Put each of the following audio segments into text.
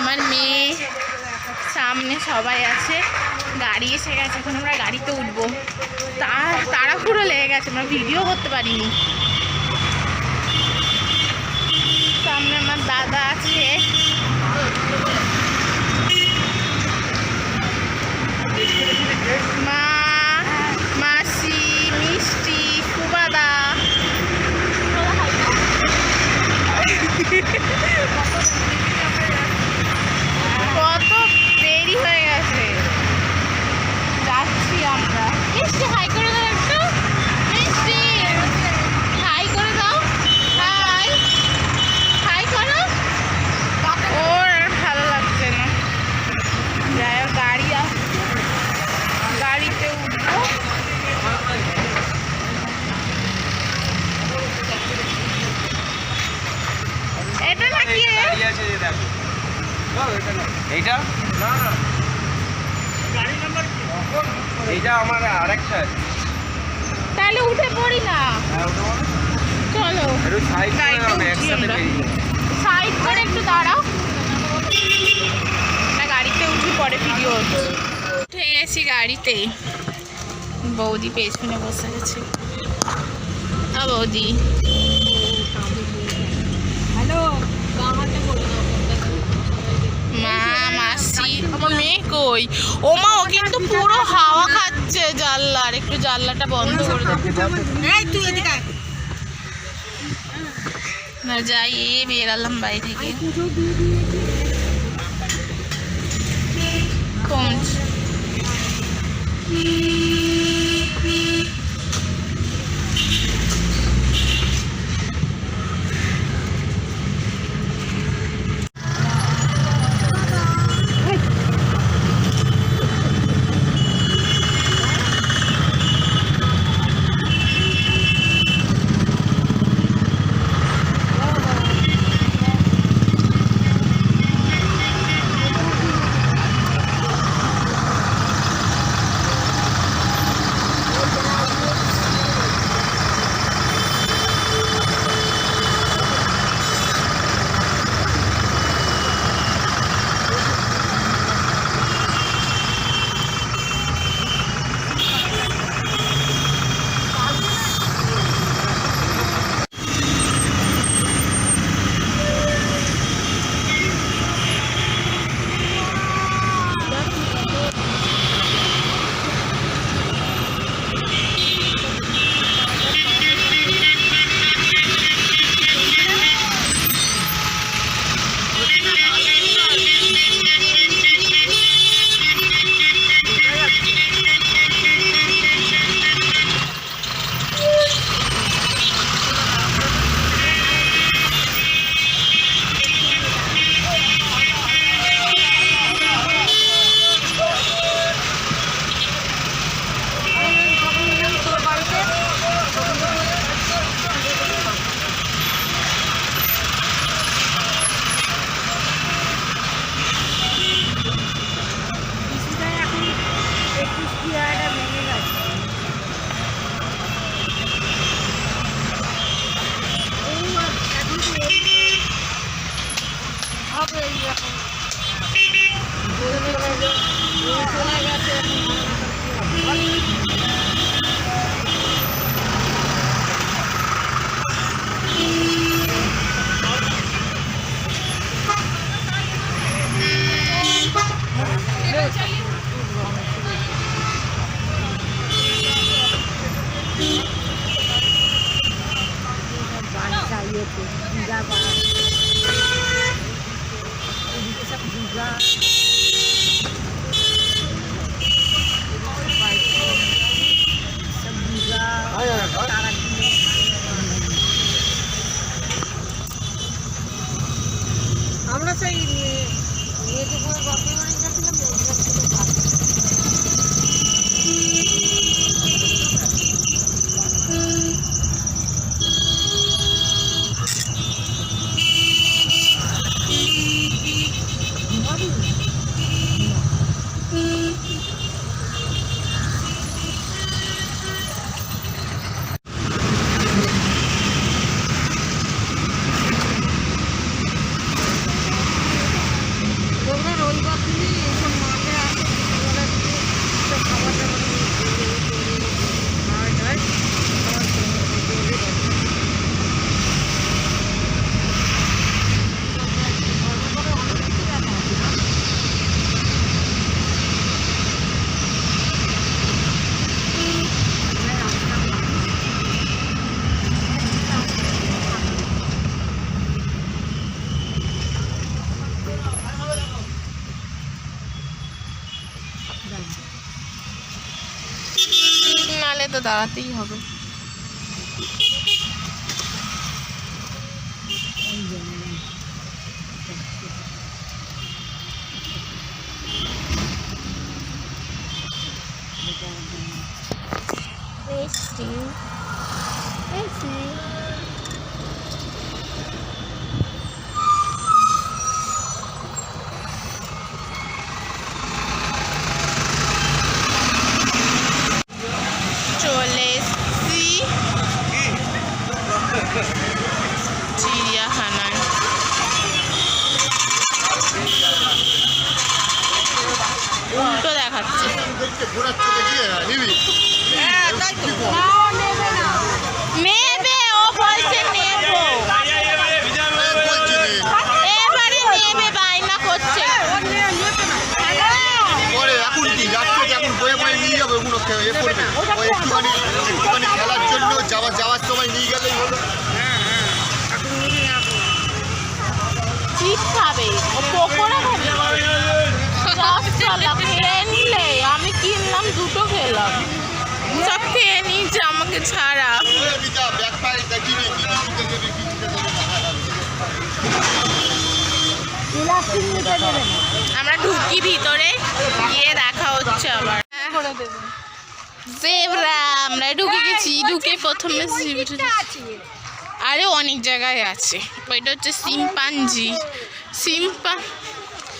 আমার মেয়ে সামনে সবাই আছে, গাড়ি এসে গেছে, এখন আমরা গাড়িতে উঠবো। তাড়াহুড়ো লেগে গেছে, আমরা ভিডিও করতে পারিনি। সামনে আমার দাদা আছে, মা, মাসি, মিষ্টি, ফুবাদা। কত দেরি হয়ে গেছে, যাচ্ছি আমরা। মিষ্টি হাই করে দাও একটু, মিষ্টি হাই করে দাও, হাই হাই করো। ওর আর ভালো লাগছে না, যাই হোক গাড়ি আসছে, গাড়িতে উঠবো। এটা নাকি এইটা না না গাড়ি নাম্বার এইটা আমার আরেকটা। তাহলে উঠে পড়ি না, চলো সাইড করে একটু দাঁড়াও না, গাড়িতে উঠে পরে ভিডিও হচ্ছে। উঠে গেছি গাড়িতে, বৌদি পেছনে বসে গেছে। বৌদি হ্যালো, মা, মাসি, আমার মেয়ে কই? ও মা, ও কিন্তু পুরো হাওয়া খাচ্ছে জানলার, একটু জানলাটা বন্ধ করে দাও। না যাই, বেরালাম বাড়ি থেকে। কমছে আমরা সেই মেয়েকে করে গল্পে বাড়ি গেছিলাম। দাঁড়াতেই হবে। চলে এসছি চিড়িয়াখানায়। উল্টো দেখাচ্ছে। নেবে, ও বলছে নেবো, এবারে নেবে, বায়না করছে। এখন কি যাচ্ছে, এখন বয়ে বয়ে নিয়ে যাবে ওগুলো এ করবে, ওই একটুখানি খেলার জন্য যাওয়ার সময় নিয়ে গেলেই হলো। চিপ খাবে, ও পকোড়া খাবে, রসগোল্লা খেয়ে নিলে। আমি কিনলাম, দুটো খেলাম, সব খেয়ে নিয়েছে আমাকে ছাড়া। আমরা ঢুকি ভিতরে, গিয়ে দেখা হচ্ছে আবার। জেব্রা, আমরা ঢুকে গেছি। ঢুকে প্রথমে আরে অনেক জায়গায় আছে। ওইটা হচ্ছে শিম্পাঞ্জি। শিম্পাঞ্জি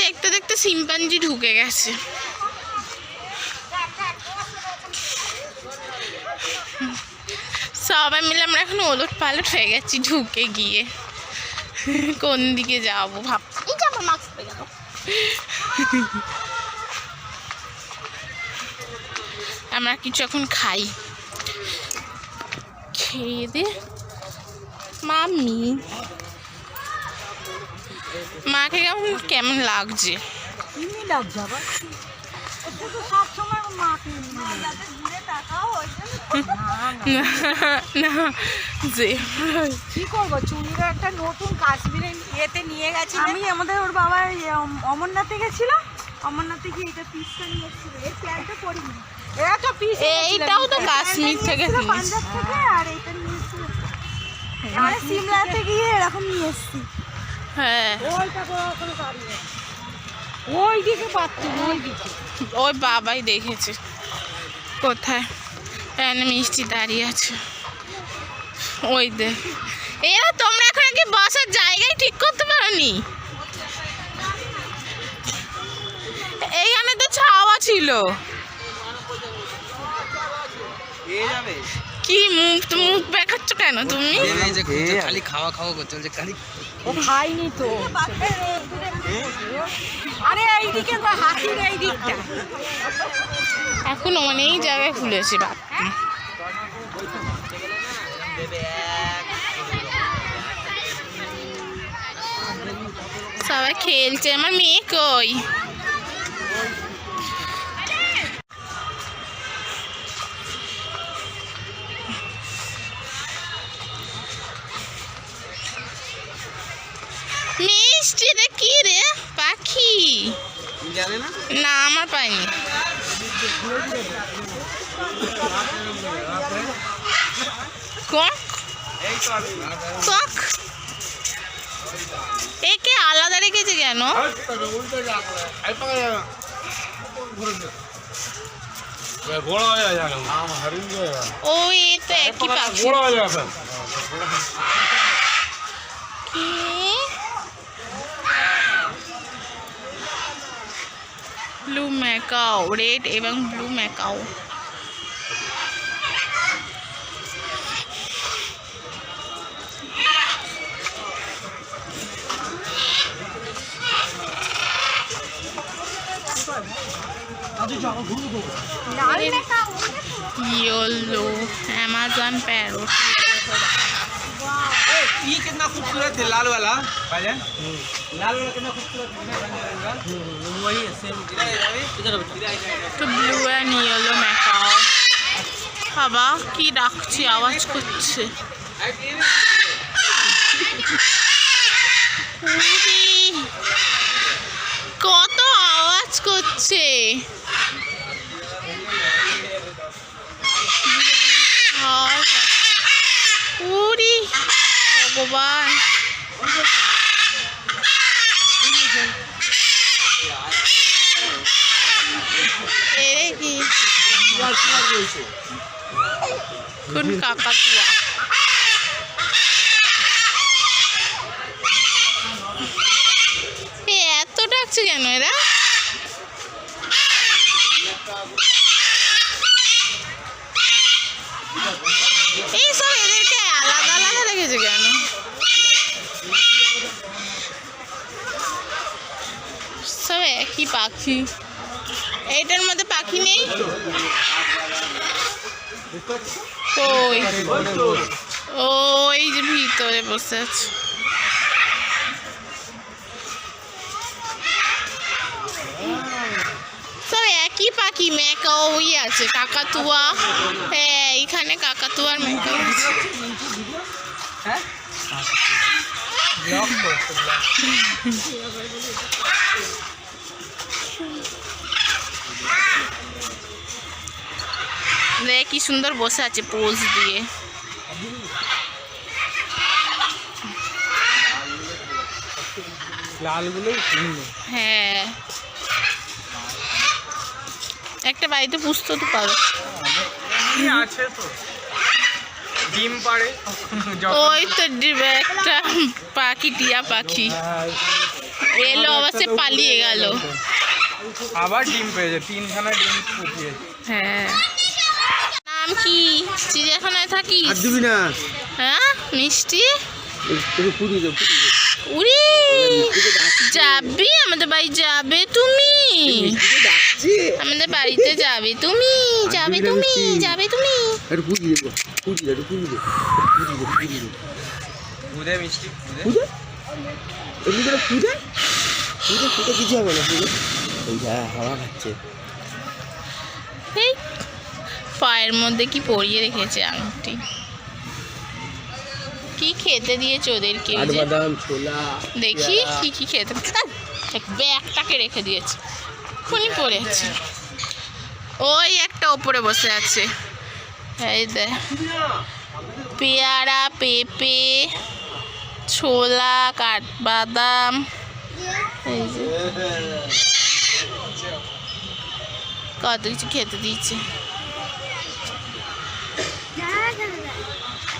দেখতে দেখতে শিম্পাঞ্জি ঢুকে গেছে। সবাই মিলে আমরা এখন ওলট পালট হয়ে গেছি ঢুকে গিয়ে। কোন দিকে যাবো ভাবছি। আমরা কিছু এখন খাই, খেয়ে দে। মামি, মাকে কেমন লাগছে? কি করবো, চুড়িটা একটা নতুন কাশ্মীরে ইয়েতে নিয়ে গেছি আমি। আমাদের ওর বাবা অমরনাথে গেছিল, অমরনাথে গিয়ে এটা পিসটা নিয়ে এসেছিল। এর প্যান্টটা পরিনি, এরা তো পিস, এইটাও তো কাশ্মীর থেকে পাঞ্জাব থেকে। আর এটা নিয়ে এসেছিল আমরা সিমলাতে গিয়ে, এরকম নিয়ে এসেছি। হ্যাঁ, ওইটা কোনো গাড়ি নেই, ওই দিকে পাচ্ছি, ওই দিকে। ওই বাবাই দেখেছে কোথায় এখানে মিষ্টি দাঁড়িয়ে আছে। ওই দেখ, এরা তোমরা এখন কি বসার জায়গায় ঠিক করতে পারোনি? এইখানে তো ছাওয়া ছিল। কি মুখ দেখাচ্ছ কেন তুমি? খালি খাওয়া খাওয়া করছে, খালি ও খাইনি তো। আরে এইদিকে তো হাতির এই দিকটা এখন অনেক জায়গায় খুলেছে বাপ। সবাই খেলছে। আমার মেয়ে কই? মিষ্টিটা কি রে? পাখি জানে না, না আমার পাইনি। কক কক, একে আলাদা রেখেছে কেন? ওই তো একই পাখি। কি ব্লু ম্যাকাও, রেড এবং blue macaw. Yellow Amazon parrot. ये कितना खूबसूरत है, लाल वाला भाईजान। लाल वाला कितना खूबसूरत है, वही है सेम। तो ब्लू एंड येलो मैकाओ। বাবা কি ডাকছে, আওয়াজ করছে। কত আওয়াজ করছে। কি কোন কাকাতুয়া? এত ডাকছে কেন এরা? এইসব এদেরকে আলাদা আলাদা রেখেছে কেন? সব একই পাখি। এইটার মধ্যে পাখি নেই? ওই ওই যে ভিতরে বসে আছে। সব একই পাখি। ম্যাকাও আছে, কাকাতুয়া। হ্যাঁ, এইখানে কাকাতুয়ার ম্যাকাও আছে। দেখ কি সুন্দর বসে আছে পোজ দিয়ে। হ্যাঁ, একটা বাড়িতে পুষতে তো পারো। আছে তো ডিম পাড়ে। ওই তো একটা পাখি, টিয়া পাখি এলো, আবার সে পালিয়ে গেল। আবার ডিম পেয়েছে, 3খানা ডিম ফুটিয়েছে। হ্যাঁ, নাম কি? চিড়িয়াখানায় থাকিস? দিবি না? হ্যাঁ, মিষ্টি। উড়ি যাবি আমাদের বাড়ি? যাবে তুমি? আমাদের বাড়িতে যাবে তুমি? যাবে তুমি? যাবে তুমি? দুধে মিষ্টি কিছু হবে না। হাওয়া খাচ্ছে। এই পায়ের মধ্যে কি পরিয়ে রেখেছে আংটি। কি খেতে দিয়েছে ওদেরকে? দেখি কি কি খেতে। ব্যাগটাকে রেখে দিয়েছে, খুনি পড়ে আছে। ওই একটা ওপরে বসে আছে। এই দে, পেয়ারা, পেঁপে, ছোলা, কাঠবাদাম, এই যে কত কিছু খেতে দিয়েছে।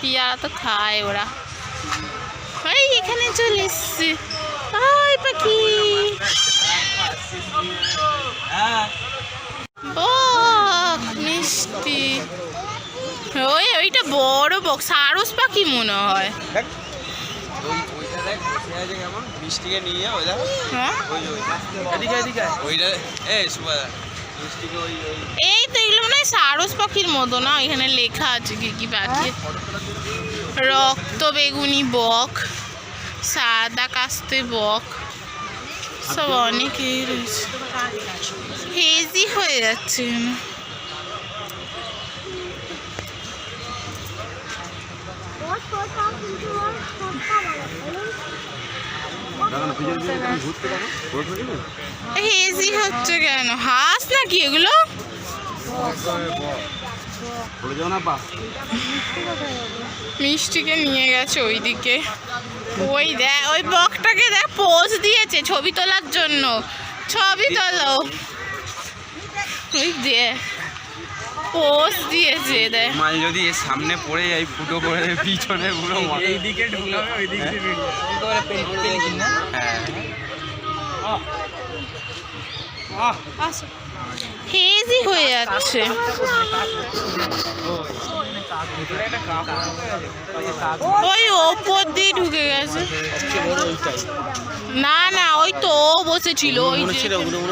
পেয়ারা তো খায় ওরা। এই এখানে চলে এসছে। ওই পাখি, বক মিষ্টি। ওইটা বড় বক, সারস পাখি মনে হয়। মিষ্টিকে নিয়ে ওইটা হ্যাঁ, এই তো এগুলো মনে হয় সারস পাখির মতো না? এখানে লেখা আছে কি কি পাখি। রক্ত বেগুনি বক, সাদা কাস্তে বক, সব অনেকেই রয়েছে। হেজি হয়ে যাচ্ছে। হেজি হচ্ছে কেন? হাঁস নাকি এগুলো? মিষ্টিকে নিয়ে গেছে ওইদিকে। ওই দেখ, ওই বকটাকে দেখ পোজ দিয়েছে ছবি তোলার জন্য। ছবি তোলো। ওই দেখ পোজ দিয়েছে। দেখ মাল যদি এর সামনে পড়ে যায়, ফুটো করে পিছনে পুরো এইদিকে ঢুকাবে, ওইদিকে হেজি হয়ে যাচ্ছে। ওই ওপর দিয়ে ঢুকে গেছে। না না, ওই তো ও বসেছিল ওই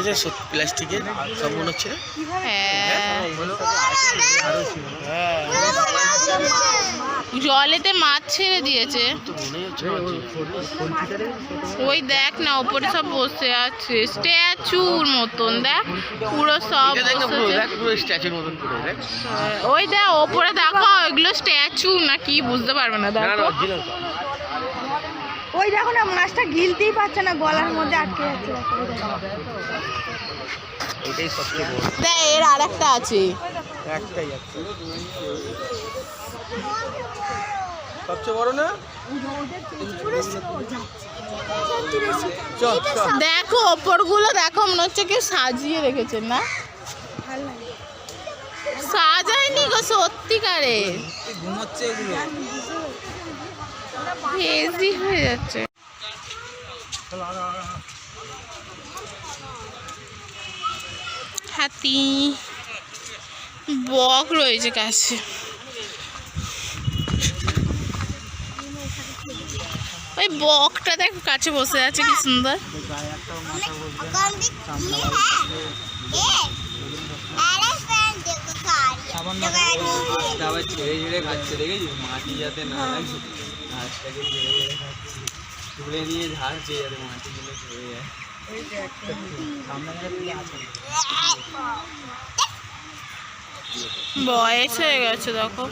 যে প্লাস্টিকের সব মনে হচ্ছে। হ্যাঁ, জলেতে মাছ ছেড়ে দিয়েছে। ওই দেখ না, ওপরে সব বসে আছে স্ট্যাচুর মতন। দেখ পুরো সব স্ট্যাচুর মতন। ওই দেখ ওপরে দেখো, ওইগুলো স্ট্যাচু না কি বুঝতে পারবে না। দেখো ওই দেখো না, মাছটা গিলতেই পারছে না, গলার মধ্যে আটকে যাচ্ছে। দেখ এর আর একটা আছে। সবচেয়ে বড় না দেখো ওপরগুলো দেখো, মনে হচ্ছে কেউ সাজিয়ে রেখেছে না? সাজায়নি গো, সত্যিকারে ঘুমাচ্ছে এগুলো। হেজি হয়ে যাচ্ছে। হাতি, বক রয়েছে কাছে। ওই বকটা দেখো কাছে বসে আছে, কি সুন্দর। আবার ছেড়ে ছেড়ে খাচ্ছে, দেখেছিস? মাটি যাতে না লাগে, ঘাসটাকে ছেড়ে ছেড়ে খাচ্ছে, তুলে নিয়ে ঝাড়ছে যাতে মাটিগুলো ছেড়ে যায়। বয়স হয়ে গেছে দেখো,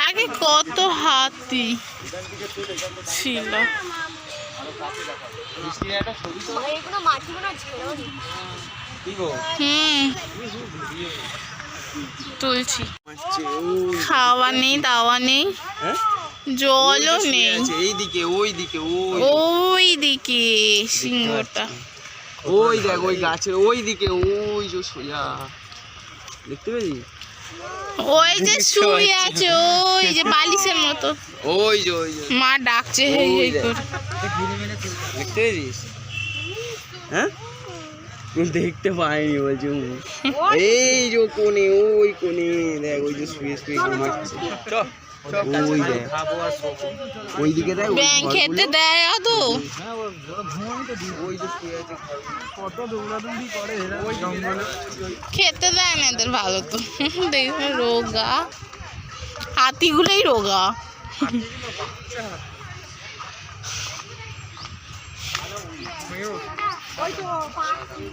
আগে কত হাতি ছিল। তুলছি, খাওয়া নেই, দাওয়া নেই, জলও নেই। এইদিকে ওইদিকে ওই দিকে সিংহটা, ওই দেখ, ওই গাছের ওইদিকে, ওই যে সোজা দেখতে পেয়েছিস? ওই যে শুয়ে আছে, ওই যে বালিশের মতো। ওই যে মা ডাকছে হেই হেই করে। দেখতে পেয়েছিস? হ্যাঁ, দেখতে পাইনি বলছি। এই যে কোণে, ওই কোণে দেখ, ওই যে শুয়ে শুয়ে ঘুমাচ্ছে। ওই দেখ, ওইদিকে দেখ, ব্যাং খেতে দেয় তো, ওই যে শুয়ে আছে, কত দৌড়াদৌড়ি করে ওই জঙ্গলে। খেতে দেয় না এদের ভালো তো। দেখবে রোগা, হাতিগুলোই রোগা।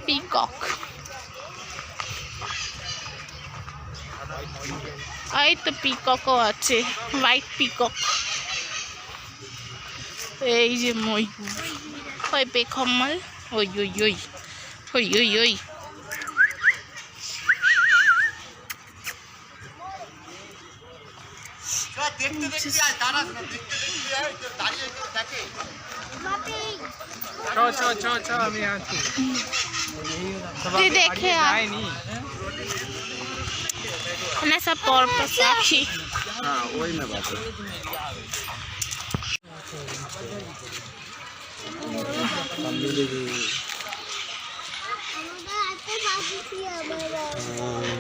পিকক, এই তো পিককও আছে, হোয়াইট পিকক। এই যে ময়ূর, ওই পেখমাল, ওই ওই ওই ওই ওই ওই। আমি আছি, তুই দেখে ना सब पर्पस राखी। हाँ वही मैं बात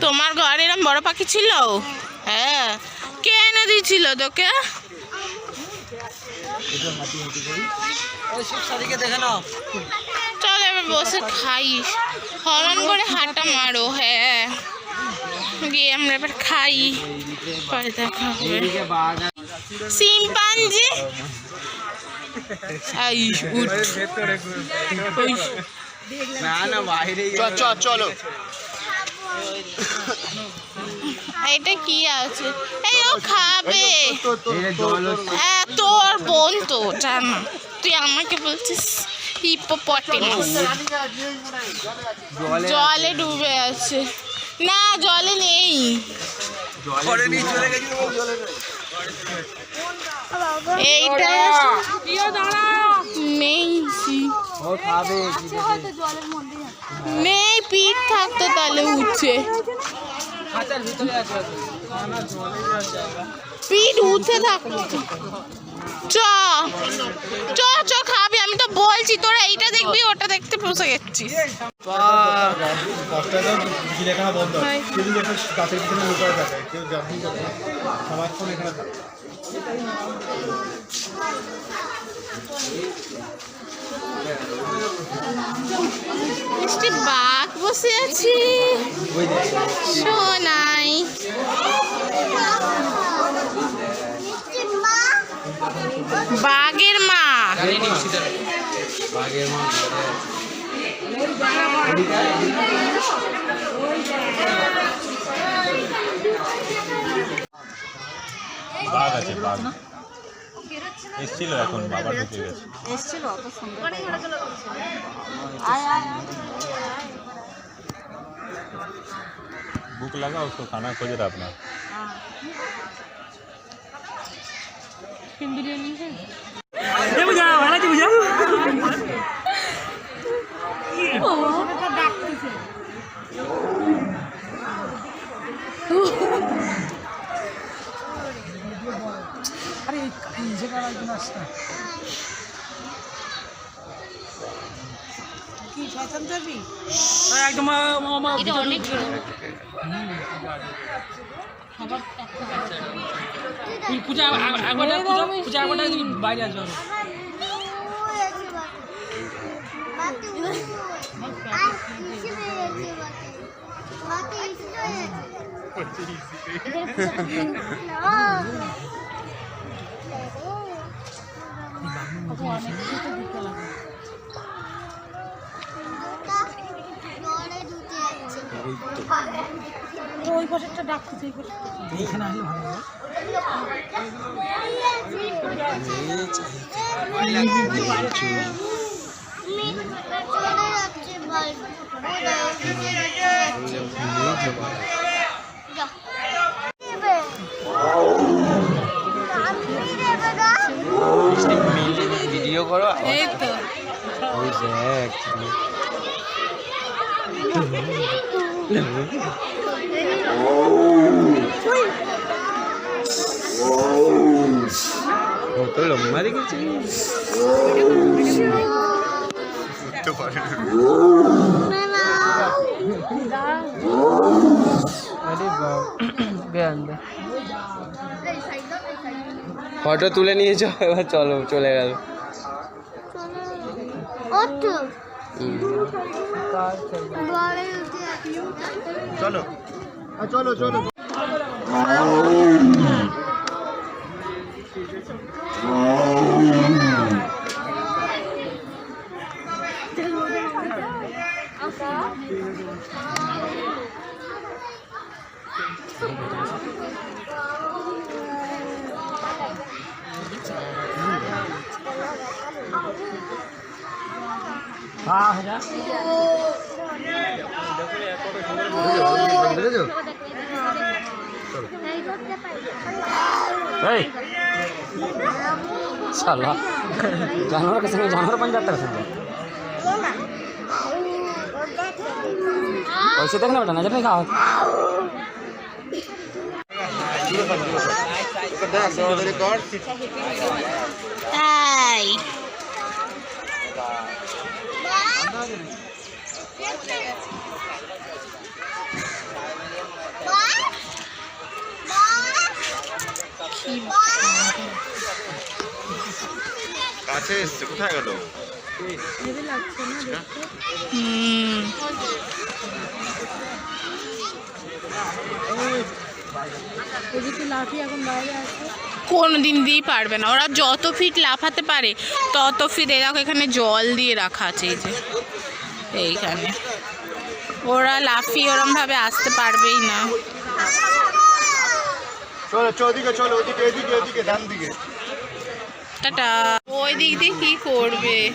তোমার ঘরে এরকম বড় পাখি ছিল? হ্যাঁ, কে এনে দিয়েছিল তোকে? চল এবার বসে খাই, হরন করে হাঁটা মারো। হ্যাঁ, গিয়ে আমরা এবার খাই, পরে দেখা হবে। শিম্পাঞ্জি না না বাইরে চলো। এটা কি আছে? এই ও খাবে, তোর বোন তো জানা, তুই আমাকে বলছিস হিপোপটেমাস। জলে ডুবে আছে না, জলে নেই, এইটা নেই, নেই। পিঠ থাকতো তাহলে উঠছে, পিঠ উঠে থাকতো। চ চ চ খাবি, আমি তো বলছি, তোরা এইটা দেখবি, ওটা দেখতে বসে গেছিস। মিষ্টি বাঘ বসে আছি, সোনাই বাঘের মা। বাঘ আছে, বাঘ এসছিল, এখন বাবা ঢুকে গেছে। এসছিল অত সুন্দর। भूख लगा उसको खाना खोज रहा अपना। চিকেন বিরিয়ানি এটা অনেক পূজা বাইরে আসবে ওই পাশে একটা ডাকতেছে এইখানে আসলে ভিডিও করো এই তো ওই দেখ কত লম্বা দেখেছিস ফটো তুলে নিয়েছো এবার চলো চলে গেল চলো চলো চলো साला जानवर के संग जानवर बन जाता है वैसे देखना बेटा नजर नहीं खाओ তাই কাছে এসছে কোথায় গেল কোন দিন দিয়েই পারবে না ওরা যত ফিট লাফাতে পারে তত ফিট দেখো এখানে জল দিয়ে রাখা আছে এই যে এইখানে ওরা লাফিয়ে ওরম ভাবে আসতে পারবেই না চলো ওদিকে চলো ওদিকে এদিকে এদিকে ডান দিকে টাটা ওই দিক দিয়ে কি করবে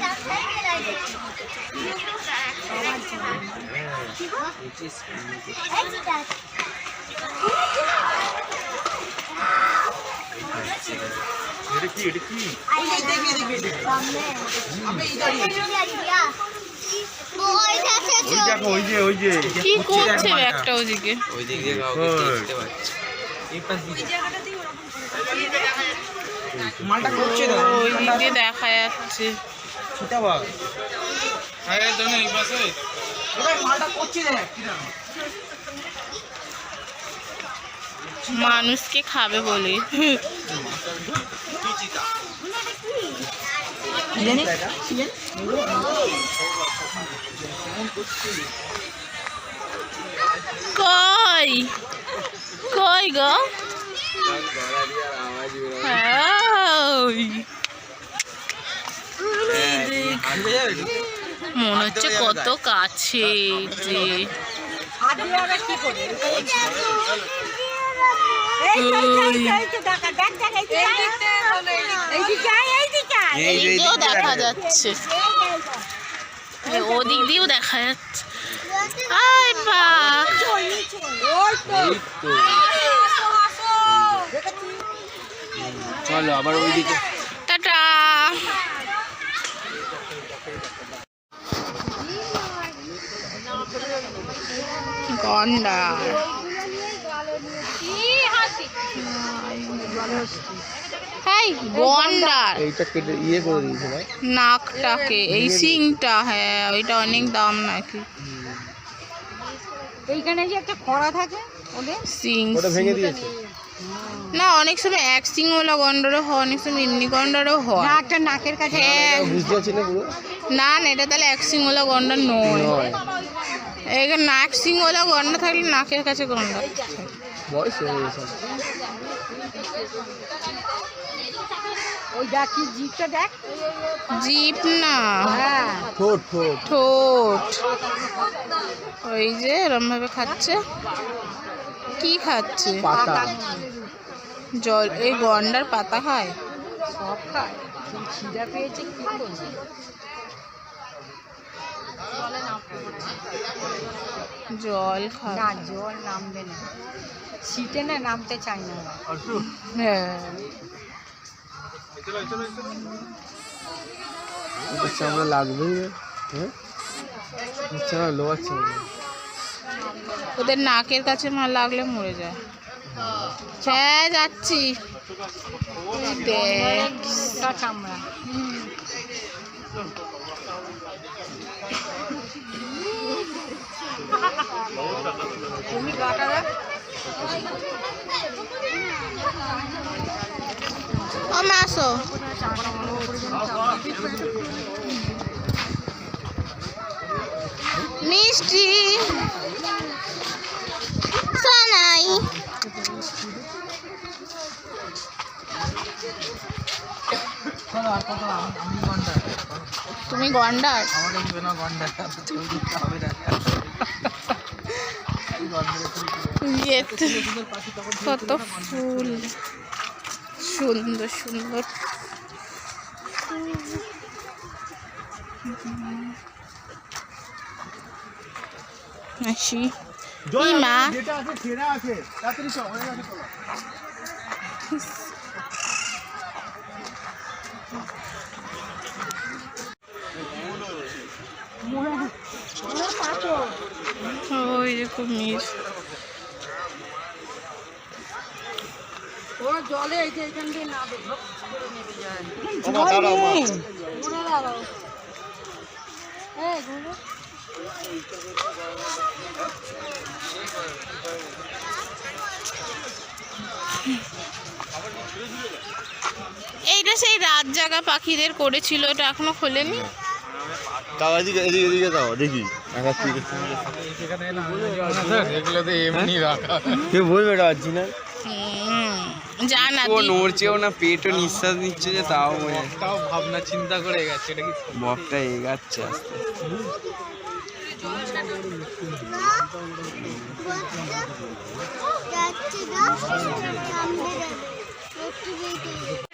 এটা কি এটা কি ওই দেখো ওই যে কি করছে একটা ওদিকে ওই দিক দিয়ে কাউকে দেখতে পাচ্ছি मालटा করছে না ওই দিক দিয়ে দেখা যাচ্ছে ছোটা বাগ আরে তো না এই পাশে ওই মালটা করছে না মানুষকে খাবে বলে জানি কই কই গো মনে হচ্ছে কত কাছে যে এইদিকেও দেখা যাচ্ছে ওদিক দিয়েও দেখা যাচ্ছে আয় বাঘ চলো আবার ওইদিকে। টাটা। গন্ডার হাই গন্ডার এইটা কেটে ইয়ে করে দিয়েছে ভাই। নাকটাকে এই সিংটা, হ্যাঁ ওইটা অনেক দাম নাকি। এইখানে যে একটা খরা থাকে ওদের সিং ওটা ভেঙে দিয়েছে। না, অনেক সময় এক সিংওয়ালা গন্ডারও হয়, অনেক সময় এমনি গন্ডারও হয়। না একটা নাকের কাছে হ্যাঁ, বুঝতে পারছি না পুরো। না না, এটা তাহলে এক সিংওয়ালা গন্ডার নয়। এখানে নাক সিংওয়ালা গন্ডার থাকলে নাকের কাছে গন্ডার। বয়স হয়ে গেছে। ওই দেখ কি জিপটা দেখ, জিপ না, হ্যাঁ ঠোঁট ঠোঁট। ঠোঁট। ওই যে এরম ভাবে খাচ্ছে, কি খাচ্ছে? পাতা। জল, এই গন্ডার পাতা খায়। সব খায়, খিদা পেয়েছে কি করবে। জল খায় না জল নামবে না, শীতে না নামতে চাই না ওরা। হ্যাঁ। চামড়া লাগবেই না। হ্যাঁ, চামড়া লোয়াচ্ছে। ওদের নাকের কাছে না লাগলে মরে যায়। হ্যাঁ যাচ্ছি, দেখ মোটা চামড়া। তুমি গাটা দেখ, ও মাসো মিষ্টি সানাই। তুমি গন্ডার? কত ফুল, সুন্দর সুন্দর। আসি মা, ওই যে কুমির। ওরা জলে এই যে এখান দিয়ে নাবে। দাঁড়াও মা। ঘুরে দাঁড়াও, এই ঘুরে। এইটা সেই রাত জাগা পাখিদের করেছিল, এটা এখনো খোলেনি। তাও এদিকে এদিকে এদিকে দাও দেখি। এগুলো তো এমনি রাখা। কে বলবে এটা আছি না? জানা ও নড়ছেও না, পেটও নিঃশ্বাস নিচ্ছে যে, তাও তাও ভাবনা চিন্তা করে গেছে। এটা কি বকটা এগাচ্ছে আস্তে।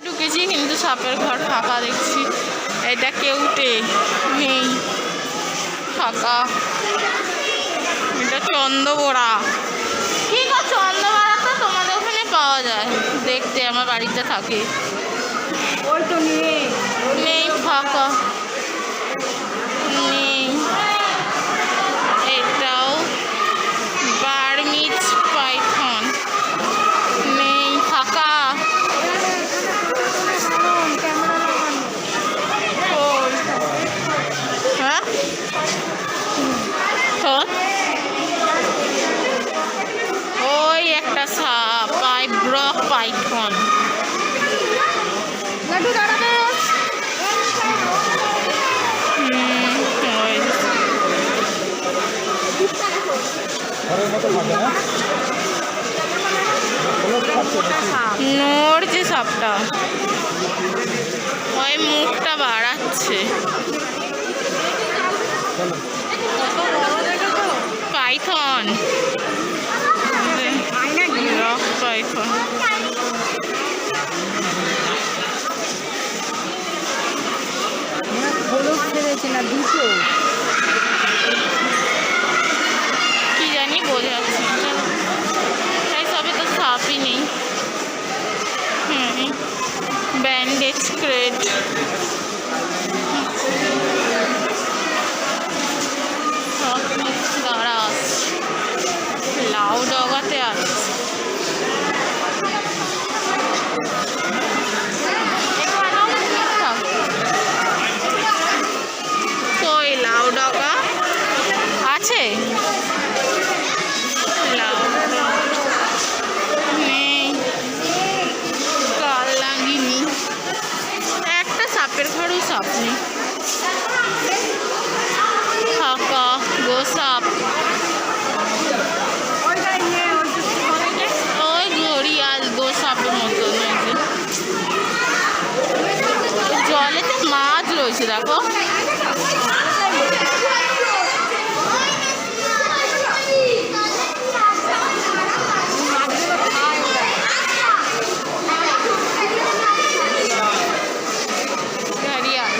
ঢুকেছি কিন্তু সাপের ঘর ফাঁকা দেখছি। এটা কেউটে নেই, ফাঁকা। এটা চন্দ্রবোড়া। ঠিক আছে, চন্দ্রবোড়া তো তোমাদের ওখানে পাওয়া যায়, দেখতে আমার বাড়িতে থাকে। ওই তো নিয়ে নেই, ফাঁকা নেই। এটাও বার্মিজ পাইথন নেই, ফাঁকা। হ্যাঁ ওই একটা সাপ, ব্রক পাইথন। লাড্ডু দাঁড়াবে। নড়ছে সাপটা, ওই মুখটা বাড়াচ্ছে। Python, rock Python. হলুদ ছেড়েছে না দুটো, কি জানি বোঝা যাচ্ছে না। এই সবে তো সাপই নেই। হুম সিক্রেট। দাঁড়া লাউ ডগাতে আছে। তো এই লাউ ডগা আছে, লাউ নেই, কাল লাগিনি, একটা সাপের ঘরও সাপ নেই, ফাঁকা গোসাপ। ওই ঘড়িয়াল গোসাপের মতন হয়েছে। জলেতে মাছ রয়েছে দেখো। ঘড়িয়াল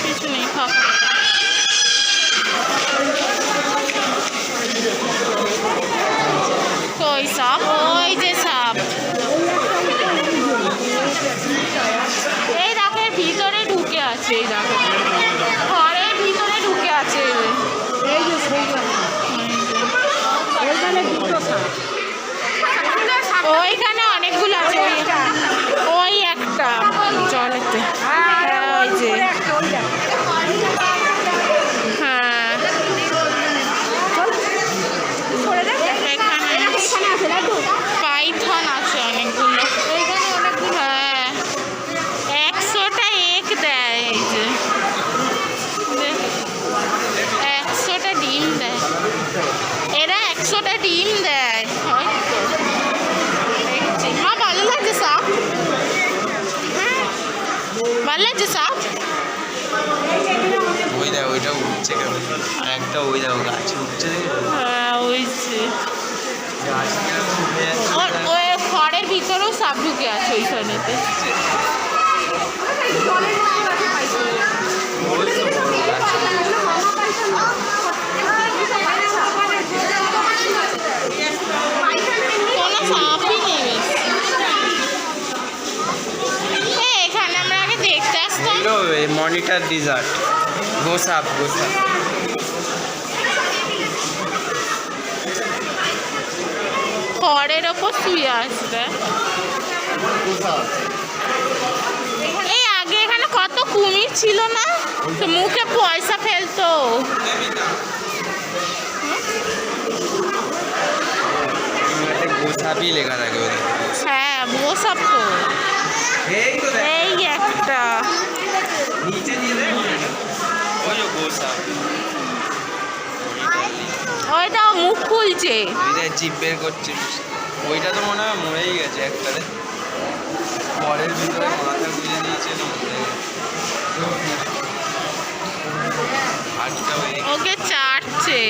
কিছু নেই, ফাঁকা। কই সাপ? ওই যে সাপ, এই দেখো এর ভিতরে ঢুকে আছে, এই দেখো ঘরের ভিতরে ঢুকে আছে। এই যে ওইখানে দুটো সাপ, ওইখানে অনেকগুলো আছে, ওই একটা জলেতে। ওই যে হ্যাঁ, এখানে পাইথন আছে অনেকগুলো। হ্যাঁ, 100টা এক দেয়, এই যে 100টা ডিম দেয়, এরা 100টা ডিম দেয় হয়তো। দেখছি মা, ভালো লাগছে সাপ? হ্যাঁ ভালো লাগছে সাপ। ওই দেখো ওইটা উঠছে কেন, আর একটা ওই দেখো গাছে উঠছে, হ্যাঁ ওইছে, গাছ কিরকম উঠে যাচ্ছে। ওই ঘরের ভিতরেও সাপ ঢুকে আছে ওইখানেতে। ওই তো বড় গাছ। কোনো সাপই নেই বেশি। এখানে আমরা আগে দেখতে আসতাম। মনিটর ডিজার্ট, গোসাপ গোসাপ। খড়ের ওপর শুয়ে আসবে। এই আগে এখানে কত কুমির ছিল না, তো মুখে পয়সা ফেলতো। গোসাপই লেখা থাকে ওদের। হ্যাঁ গোসাপ তো, এই তো দেখ, এই একটা নিচে দিয়ে দেখ, ওই যে গোসাপ। ওইটা মুখ খুলছে। ওইটা জিভ বের করছে, ওইটা তো মনে হয় মরেই গেছে একটারে, ঘরের ভিতরে মাথা গুঁজে দিয়েছে না, হাতটা ওকে চাটছে।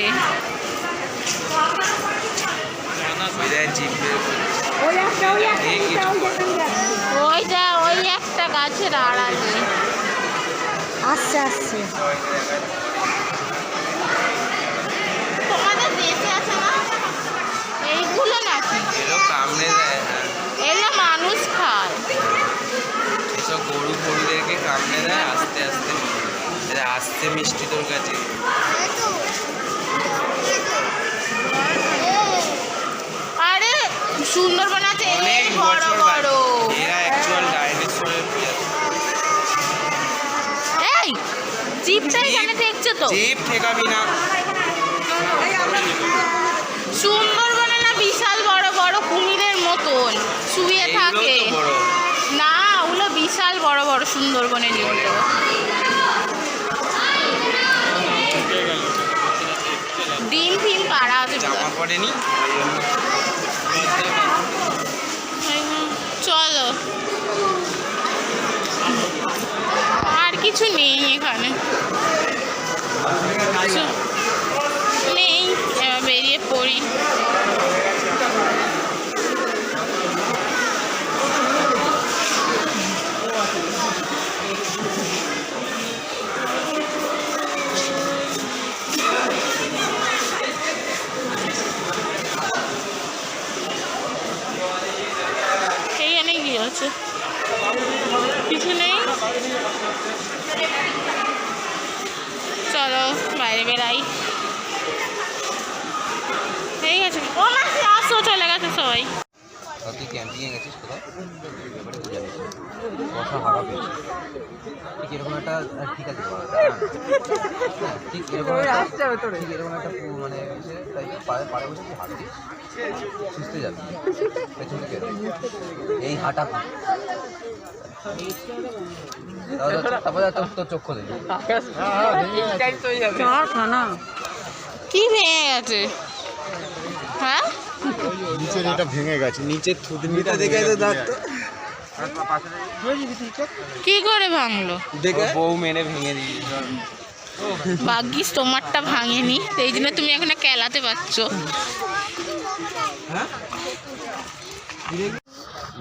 ওইটা জিভ বের করছে। ওইটা ওই একটা গাছের আড়ালে আসছে আসছে। তোমাদের দেশে আছে না এইগুলো নাকি? এগুলো কামড়ে দেয়, হ্যাঁ এগুলো মানুষ খায়। এসব গরু ফরুদেরকে কামড়ে দেয় আস্তে আস্তে, এটা আস্তে মিষ্টি তোর কাছে। আরে সুন্দরবন আছে অনেক এই বড় বছর বড়। এরা অ্যাকচুয়াল ডাইনোসরের এই জিপটা এখানে দেখছো তো? জিভ ঠেকাবি না। সুন্দরবনে না বিশাল বড় বড় কুমিরের মতন শুয়ে এগুলো থাকে। তো বড়। না ওগুলো বিশাল বড় বড় সুন্দরবনে যেগুলো। ডিম ফিম পাড়া আছে জামা পড়েনি, চলো আর কিছু নেই এখানে, নেই, এবার বেরিয়ে পড়ি। আছে, কিছু নেই। চলো বাইরে বেরাই। ঠিক আছে, ও মাসি আসো, চলে গেছে সবাই। তুই ক্যাম্পিংয়ে গেছিস কোথায়? এবারে তো জানিস বসা হারা পেয়েছি ঠিক এরকম একটা ঠিক আছে ঠিক এরকম ঠিক এরকম একটা মানে তাই পাড়ে পাড়ে বসে তুই হাঁটবি, সুস্থে যাবি পেছন থেকে এই হাঁটা তারপরে তোর চক্ষু দেখবি কি ভেঙে গেছে? হ্যাঁ, নিচের এটা ভেঙে গেছে, নিচের থুতনিটা দেখে তো দাঁত তো কি করে ভাঙলো? দেখে বউ মেরে ভেঙে দিই। ভাগ্যিস তোমারটা ভাঙেনি, এই জন্য তুমি এখানে কেলাতে পারছো।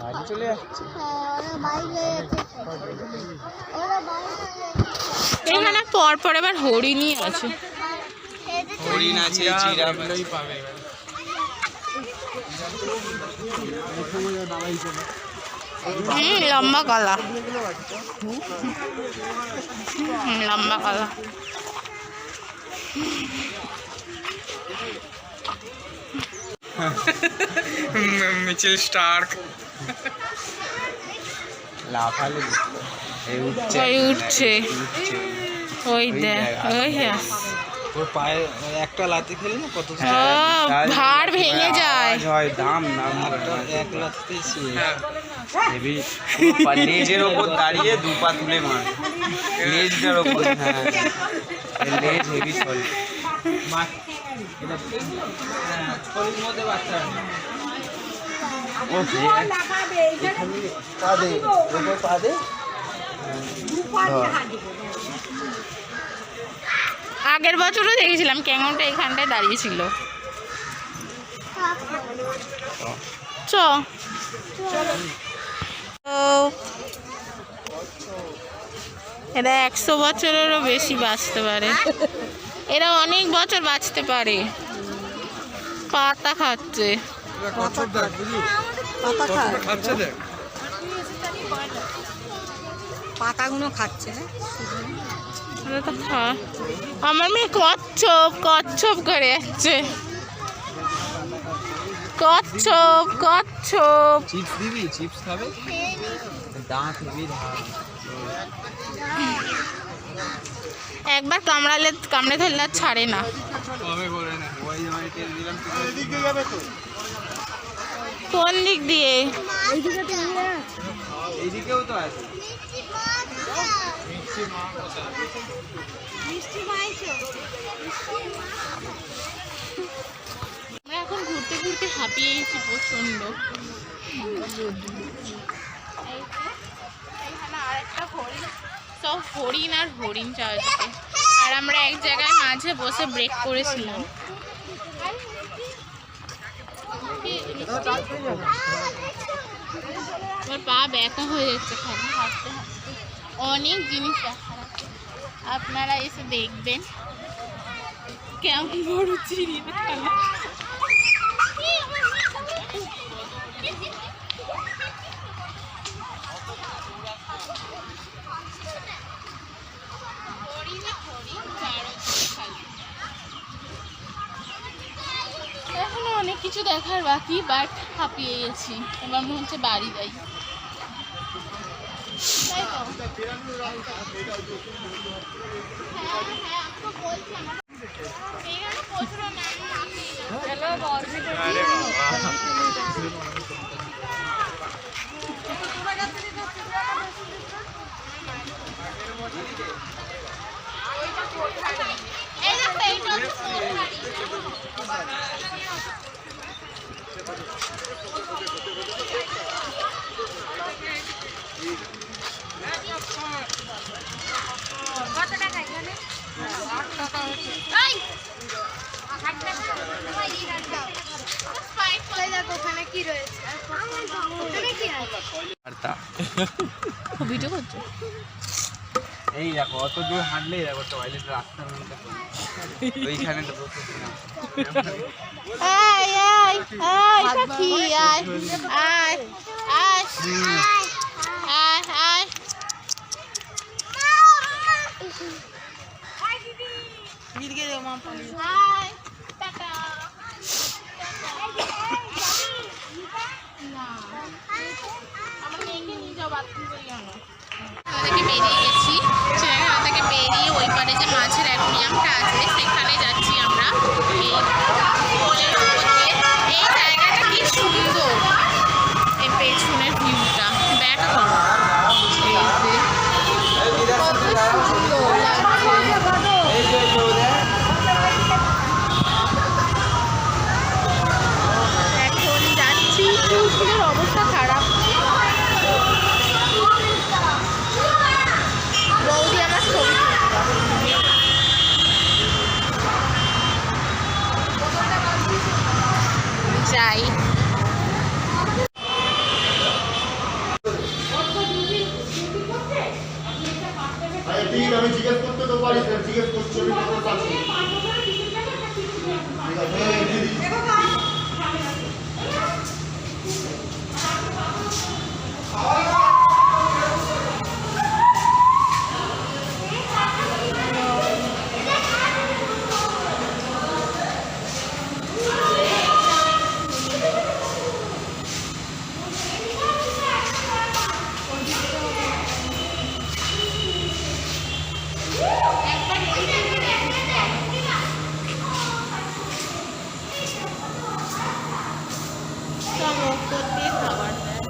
বাড়ি চলে যাচ্ছে এখানে পর পর এবার হরিণই আছে। হরিণ আছে, জিরাফ পাবে লম্বা গলা, লম্বা গলা। মিচেল স্টার্ক লাফালে ওই উঠছে, ওই দেখ, ওই ওর পায়ে একটা লাথি খেলে না কত ভাড় ভেঙে যায়। হয় দাম না এক লাথিতেই হেভি লেজের ওপর দাঁড়িয়ে দু পা তুলে মার, লেজটার ওপর। হ্যাঁ লেজ হেভি সলিড মধ্যে বাচ্চা আগের বছরও দেখেছিলাম ক্যাঙ্গনটা এখানটায় দাঁড়িয়েছিল। চ এরা 100 বছরেরও বেশি বাঁচতে পারে, এরা অনেক বছর বাঁচতে পারে। পাতা খাচ্ছে, পাতাগুলো খাচ্ছে না। এরা তো খায়। আমার মেয়ে কচ্ছপ কচ্ছপ করে যাচ্ছে, কচ্ছপ কচ্ছপ। চিপস দিবি? চিপস খাবে? দাঁত হেভি একবার কামড়ে ধরলে আর ছাড়ে না। কোন দিক দিয়ে? এইদিকেও তো আছে। আমরা এখন ঘুরতে ঘুরতে হাঁপিয়ে গেছি প্রচন্ড। এখানে আরেকটা হরিণ, সব হরিণ আর হরিণ চারিদিকে। আর আমরা এক জায়গায় মাঝে বসে ব্রেক করেছিলাম। আমার পা ব্যথা হয়ে যাচ্ছে খালি হাঁটতে হাঁটতে। অনেক জিনিস দেখার আছে, আপনারা এসে দেখবেন কেমন বড় চিড়িয়াখানা। এখনো অনেক কিছু দেখার বাকি, বাট হাঁপিয়ে গেছি। এবার মনে হচ্ছে বাড়ি যাই, তাই তো? ভিডিও করছো? এই দেখো অত দূর হাঁটলেই দেখো টয়লেট রাস্তার মধ্যে ওইখানে তো বসেছিলাম। আয় আয় আয় পাখি আয় আয় আয় দিদিকে দে মা পালিয়ে হাই টাটা না আমার মেয়েকে নিয়ে যাও বাথরুম করে জানো থেকে বেরিয়ে গেছি চিড়িয়াখানা থেকে বেরিয়ে ওই পারে যে মাছের অ্যাকুয়ারিয়ামটা আছে সেখানে যাচ্ছি আমরা এই পোলের উপর দিয়ে এই জায়গাটা কি সুন্দর এই পেছনের ভিউটা ব্যাক করো এই যে কত সুন্দর লাগছে এখন যাচ্ছি ফুলের অবস্থা খারাপ বৌদি আমার ছবি যাই ঠিক আমি জিজ্ঞেস করতে তো পারি স্যার জিজ্ঞেস করছি আমি কথা পাচ্ছি দিদি সব রক্তর দিয়ে খাবার দেয়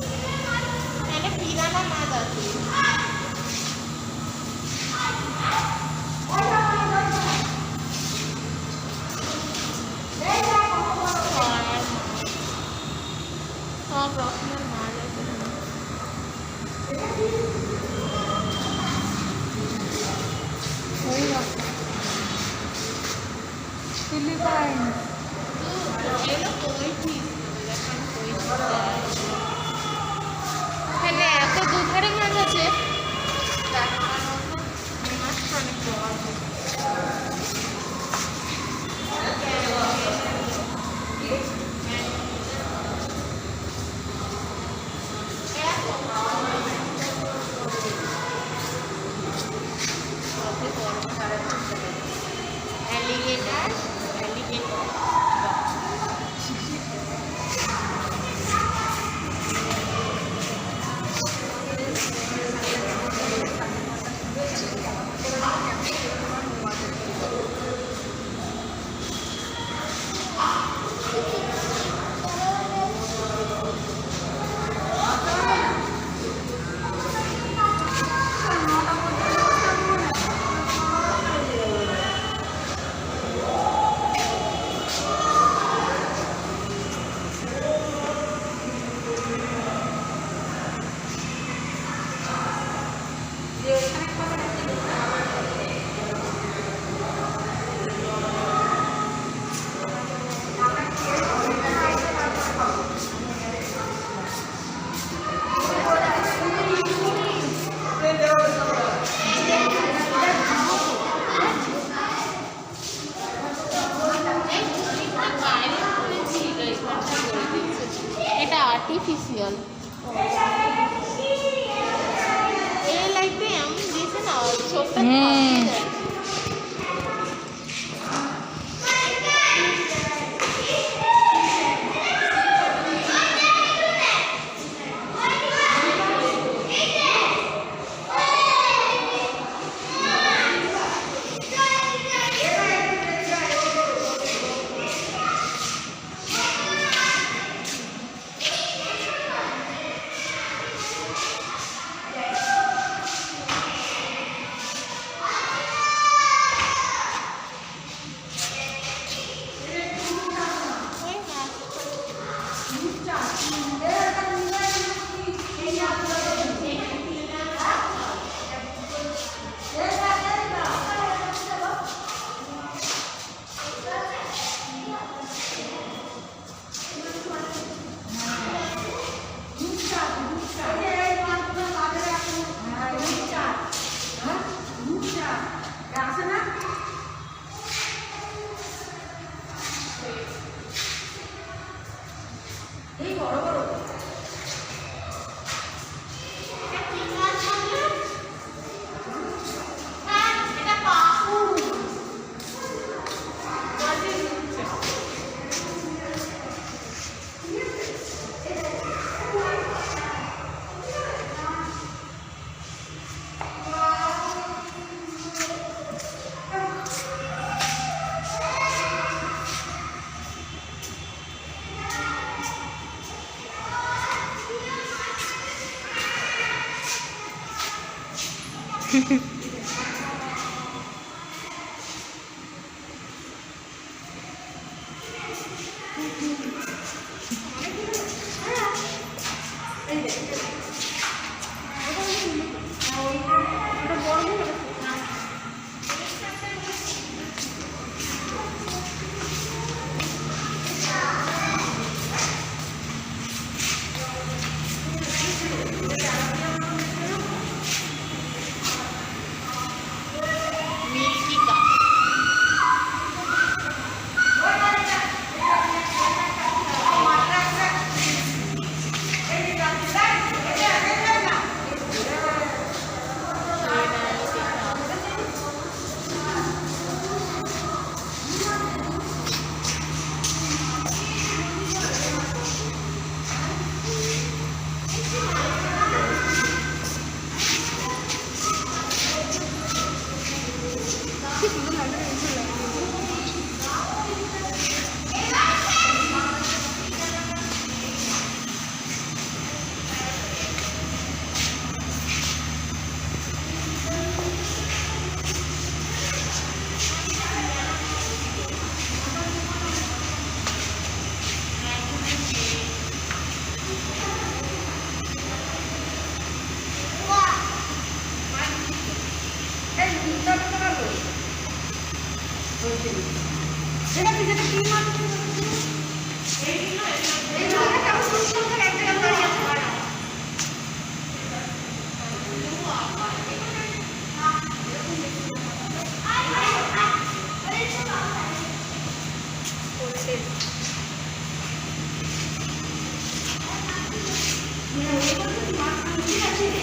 এখানে পিরানা মাছ আছে সব রকমের মাছ আছে এখানে এত দুধারে মাছ আছে মাছটা অনেক বড় অ্যালিগেটর অ্যালিগেটর এটা আর্টিফিশিয়াল এই লাইটে এমন দিয়েছে না চোখটা ফাটিয়ে যায়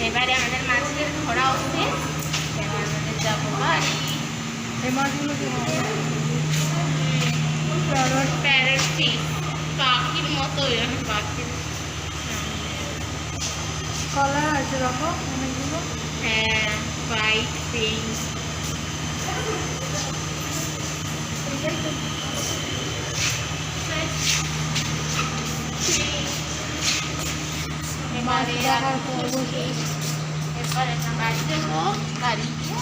এবারে আমাদের মাছদের ধরা হচ্ছে, আমাদের যাবো বাড়ি। প্যারেট ফিশ, পাখির মতো এরকম পাখির কালার আছে দেখো অনেকগুলো। হ্যাঁ, হোয়াইট পিঙ্ক। এবারে এরপরে আমরা বাড়ি যাবো, গাড়ি দিয়ে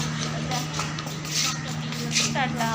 টাটা।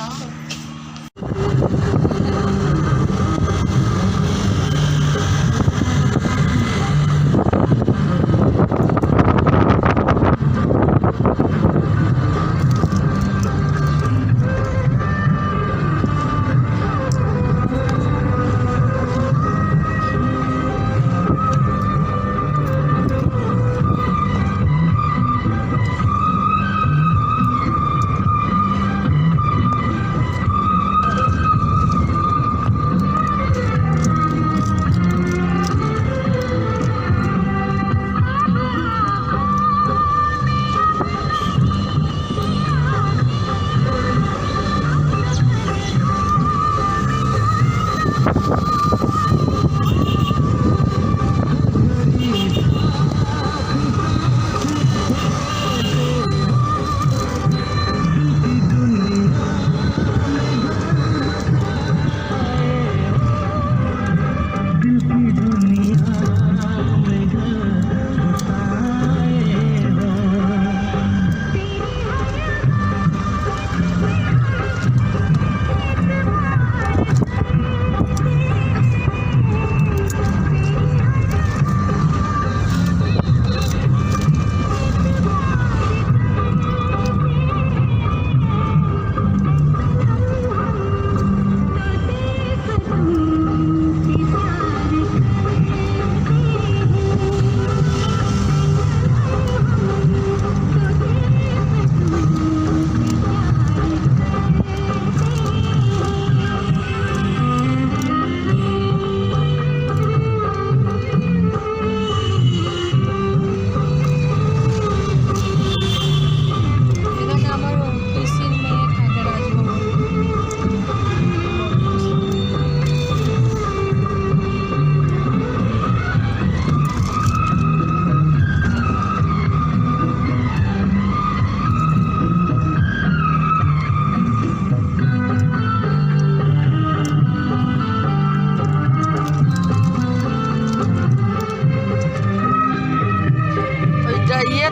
ইয়ে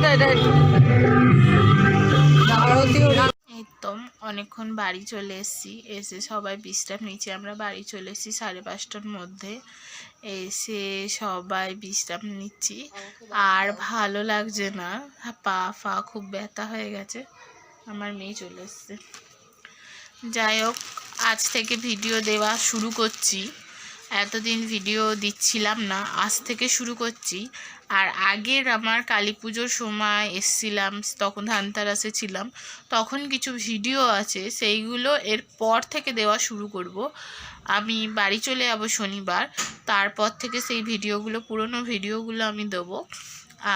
এই তো অনেকক্ষণ বাড়ি চলে এসেছি, এসে সবাই বিশ্রাম নিচ্ছি। আমরা বাড়ি চলে এসেছি 5:30টার মধ্যে, এসে সবাই বিশ্রাম নিচ্ছি। আর ভালো লাগছে না, পা ফা খুব ব্যথা হয়ে গেছে। আমার মেয়ে চলে এসছে। যাই হোক, আজ থেকে ভিডিও দেওয়া শুরু করছি। এতদিন ভিডিও দিচ্ছিলাম না, আজ থেকে শুরু করছি। আর আগের আমার কালী পুজোর সময় এসছিলাম, তখন ধানতেরাসে ছিলাম, তখন কিছু ভিডিও আছে, সেইগুলো এরপর থেকে দেওয়া শুরু করব। আমি বাড়ি চলে যাব শনিবার, তারপর থেকে সেই ভিডিওগুলো, পুরনো ভিডিওগুলো আমি দেবো।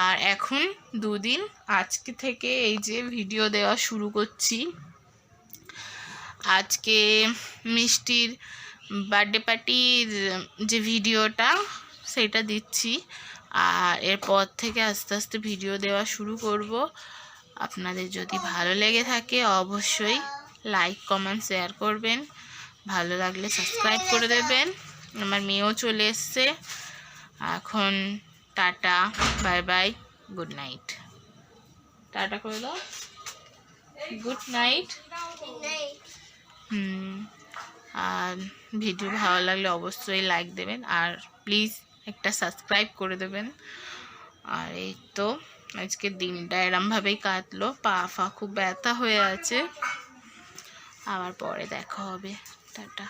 আর এখন 2 দিন আজকে থেকে এই যে ভিডিও দেওয়া শুরু করছি। আজকে মিষ্টির বার্থডে পার্টির যে ভিডিওটা সেটা দিচ্ছি। আর এরপর থেকে আস্তে আস্তে ভিডিও দেওয়া শুরু করব। আপনাদের যদি ভালো লেগে থাকে অবশ্যই লাইক কমেন্ট শেয়ার করবেন, ভালো লাগলে সাবস্ক্রাইব করে দেবেন। আমার মেয়েও চলে এসছে। এখন tata, bye bye, good night. Tata করে দাও, গুড নাইট। আর ভিডিও ভালো লাগলে অবশ্যই লাইক দেবেন, আর প্লিজ একটা সাবস্ক্রাইব করে দেবেন। আর এই তো আজকের দিনটা এরমভাবেই কাটলো। পা ফা খুব ব্যথা হয়ে আছে। আবার পরে দেখা হবে। টাটা।